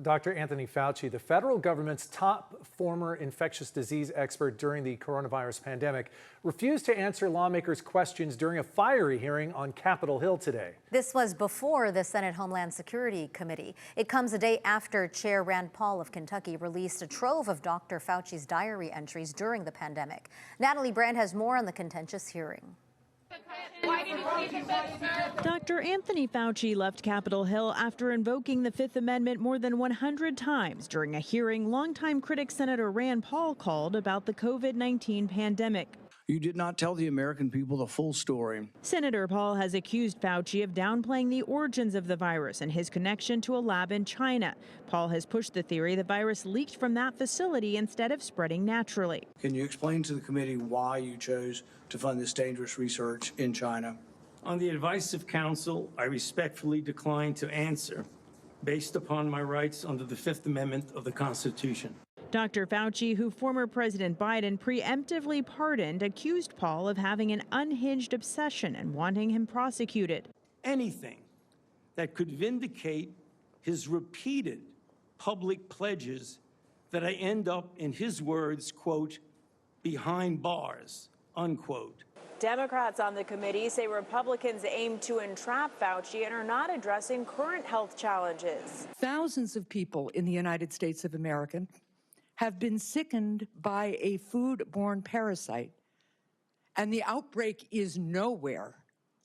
Dr. Anthony Fauci, the federal government's top former infectious disease expert during the coronavirus pandemic, refused to answer lawmakers' questions during a fiery hearing on Capitol Hill today. This was before the Senate Homeland Security Committee. It comes a day after Chair Rand Paul of Kentucky released a trove of Dr. Fauci's diary entries during the pandemic. Natalie Brand has more on the contentious hearing. Dr. Anthony Fauci left Capitol Hill after invoking the Fifth Amendment more than 100 times during a hearing longtime critic Senator Rand Paul called about the COVID-19 pandemic. You did not tell the American people the full story. Senator Paul has accused Fauci of downplaying the origins of the virus and his connection to a lab in China. Paul has pushed the theory the virus leaked from that facility instead of spreading naturally. Can you explain to the committee why you chose to fund this dangerous research in China? On the advice of counsel, I respectfully decline to answer based upon my rights under the Fifth Amendment of the Constitution. Dr. Fauci, who former President Biden preemptively pardoned, accused Paul of having an unhinged obsession and wanting him prosecuted. Anything that could vindicate his repeated public pledges that I end up, in his words, quote, behind bars, unquote. Democrats on the committee say Republicans aim to entrap Fauci and are not addressing current health challenges. Thousands of people in the United States of America have been sickened by a foodborne parasite, and the outbreak is nowhere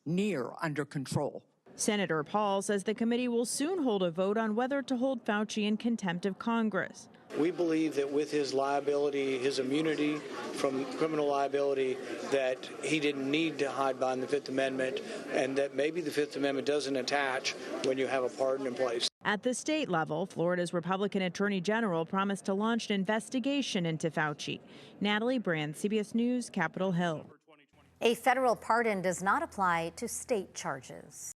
near under control. Senator Paul says the committee will soon hold a vote on whether to hold Fauci in contempt of Congress. We believe that with his liability, his immunity from criminal liability, that he didn't need to hide behind the Fifth Amendment, and that maybe the Fifth Amendment doesn't attach when you have a pardon in place. At the state level, Florida's Republican Attorney General promised to launch an investigation into Fauci. Natalie Brand, CBS News, Capitol Hill. A federal pardon does not apply to state charges.